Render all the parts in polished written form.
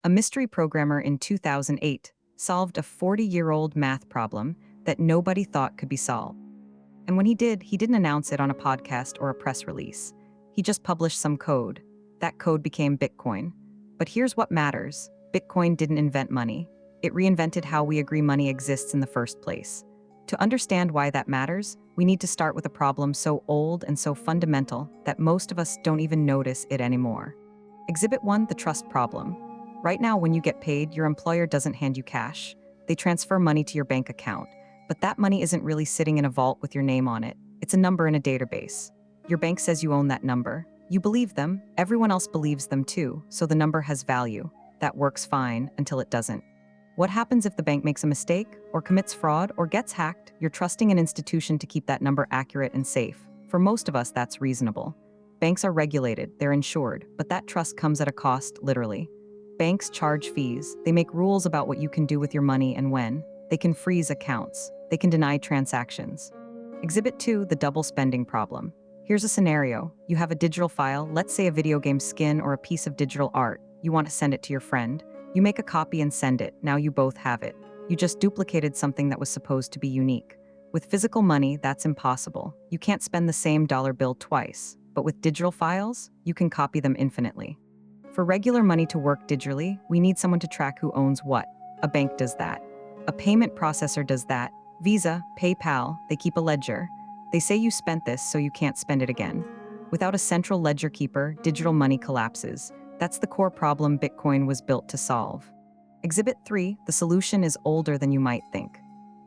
A mystery programmer in 2008 solved a 40-year-old math problem that nobody thought could be solved. And when he did, he didn't announce it on a podcast or a press release. He just published some code. That code became Bitcoin. But here's what matters. Bitcoin didn't invent money. It reinvented how we agree money exists in the first place. To understand why that matters, we need to start with a problem so old and so fundamental that most of us don't even notice it anymore. Exhibit 1, the trust problem. Right now, when you get paid, your employer doesn't hand you cash. They transfer money to your bank account. But that money isn't really sitting in a vault with your name on it. It's a number in a database. Your bank says you own that number. You believe them. Everyone else believes them too, so the number has value. That works fine until it doesn't. What happens if the bank makes a mistake, or commits fraud, or gets hacked? You're trusting an institution to keep that number accurate and safe. For most of us, that's reasonable. Banks are regulated, they're insured, but that trust comes at a cost, literally. Banks charge fees. They make rules about what you can do with your money and when. They can freeze accounts. They can deny transactions. Exhibit 2, the double spending problem. Here's a scenario. You have a digital file, let's say a video game skin or a piece of digital art. You want to send it to your friend. You make a copy and send it. Now you both have it. You just duplicated something that was supposed to be unique. With physical money, that's impossible. You can't spend the same dollar bill twice. But with digital files, you can copy them infinitely. For regular money to work digitally, we need someone to track who owns what. A bank does that. A payment processor does that. Visa, PayPal, they keep a ledger. They say you spent this, so you can't spend it again. Without a central ledger keeper, digital money collapses. That's the core problem Bitcoin was built to solve. Exhibit 3, the solution is older than you might think.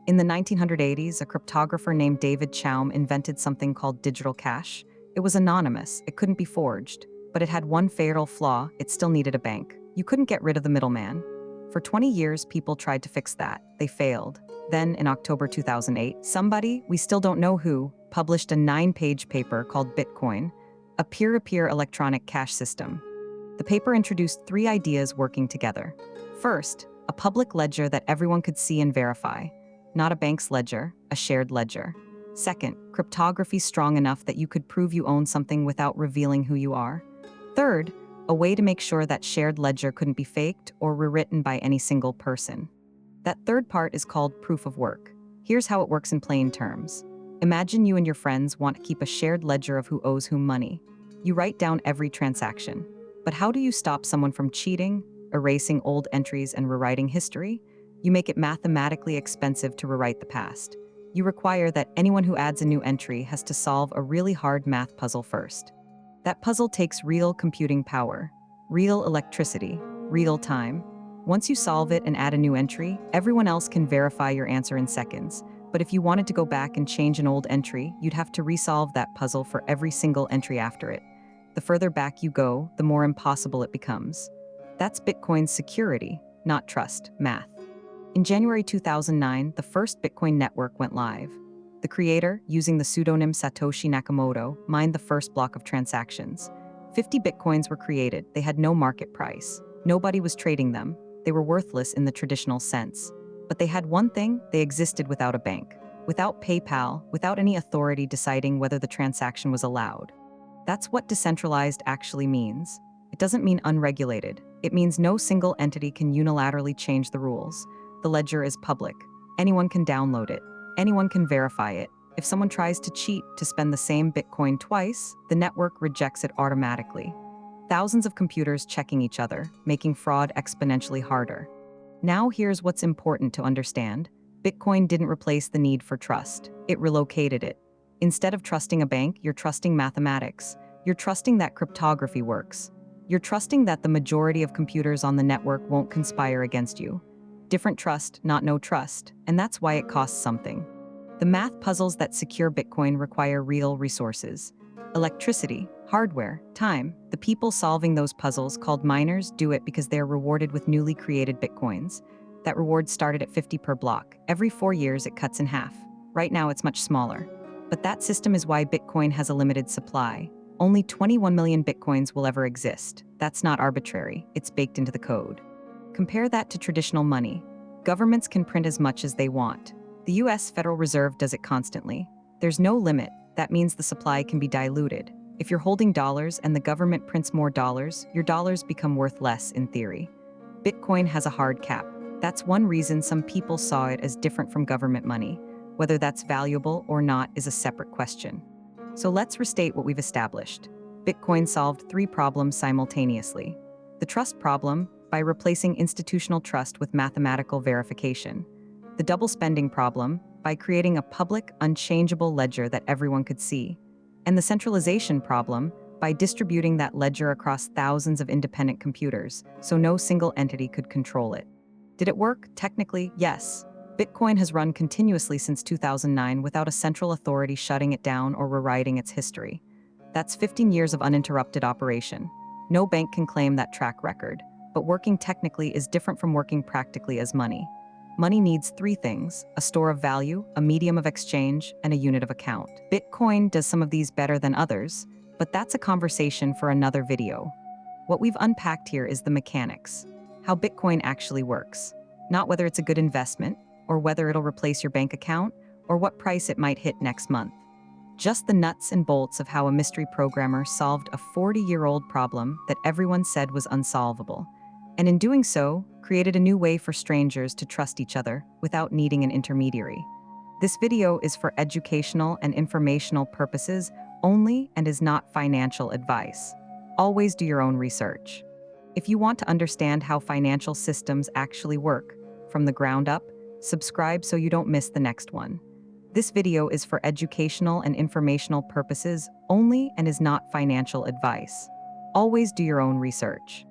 In the 1980s, a cryptographer named David Chaum invented something called digital cash. It was anonymous, it couldn't be forged, but it had one fatal flaw: it still needed a bank. You couldn't get rid of the middleman. For 20 years, people tried to fix that. They failed. Then, in October 2008, somebody, we still don't know who, published a 9-page paper called Bitcoin, a peer-to-peer electronic cash system. The paper introduced 3 ideas working together. First, a public ledger that everyone could see and verify. Not a bank's ledger, a shared ledger. Second, cryptography strong enough that you could prove you own something without revealing who you are. Third, a way to make sure that shared ledger couldn't be faked or rewritten by any single person. That third part is called proof of work. Here's how it works in plain terms. Imagine you and your friends want to keep a shared ledger of who owes whom money. You write down every transaction. But how do you stop someone from cheating, erasing old entries and rewriting history? You make it mathematically expensive to rewrite the past. You require that anyone who adds a new entry has to solve a really hard math puzzle first. That puzzle takes real computing power, real electricity, real time. Once you solve it and add a new entry, everyone else can verify your answer in seconds. But if you wanted to go back and change an old entry, you'd have to resolve that puzzle for every single entry after it. The further back you go, the more impossible it becomes. That's Bitcoin's security, not trust, math. In January 2009, the first Bitcoin network went live. The creator, using the pseudonym Satoshi Nakamoto, mined the first block of transactions. 50 Bitcoins were created. They had no market price. Nobody was trading them. They were worthless in the traditional sense. But they had one thing: they existed without a bank, without PayPal, without any authority deciding whether the transaction was allowed. That's what decentralized actually means. It doesn't mean unregulated. It means no single entity can unilaterally change the rules. The ledger is public. Anyone can download it. Anyone can verify it. If someone tries to cheat to spend the same Bitcoin twice, the network rejects it automatically. Thousands of computers checking each other, making fraud exponentially harder. Now here's what's important to understand. Bitcoin didn't replace the need for trust. It relocated it. Instead of trusting a bank, you're trusting mathematics. You're trusting that cryptography works. You're trusting that the majority of computers on the network won't conspire against you. Different trust, not no trust, and that's why it costs something. The math puzzles that secure Bitcoin require real resources. Electricity, hardware, time. The people solving those puzzles, called miners, do it because they are rewarded with newly created Bitcoins. That reward started at 50 per block. Every 4 years, it cuts in half. Right now, it's much smaller. But that system is why Bitcoin has a limited supply. Only 21 million Bitcoins will ever exist. That's not arbitrary. It's baked into the code. Compare that to traditional money. Governments can print as much as they want. The US Federal Reserve does it constantly. There's no limit. That means the supply can be diluted. If you're holding dollars and the government prints more dollars, your dollars become worth less in theory. Bitcoin has a hard cap. That's one reason some people saw it as different from government money. Whether that's valuable or not is a separate question. So let's restate what we've established. Bitcoin solved three problems simultaneously. The trust problem, by replacing institutional trust with mathematical verification. The double spending problem, by creating a public, unchangeable ledger that everyone could see. And the centralization problem, by distributing that ledger across thousands of independent computers, so no single entity could control it. Did it work? Technically, yes. Bitcoin has run continuously since 2009 without a central authority shutting it down or rewriting its history. That's 15 years of uninterrupted operation. No bank can claim that track record, but working technically is different from working practically as money. Money needs three things: a store of value, a medium of exchange, and a unit of account. Bitcoin does some of these better than others, but that's a conversation for another video. What we've unpacked here is the mechanics, how Bitcoin actually works, not whether it's a good investment, or whether it'll replace your bank account, or what price it might hit next month. Just the nuts and bolts of how a mystery programmer solved a 40-year-old problem that everyone said was unsolvable, and in doing so, created a new way for strangers to trust each other without needing an intermediary. This video is for educational and informational purposes only and is not financial advice. Always do your own research. If you want to understand how financial systems actually work from the ground up, subscribe so you don't miss the next one. This video is for educational and informational purposes only and is not financial advice. Always do your own research.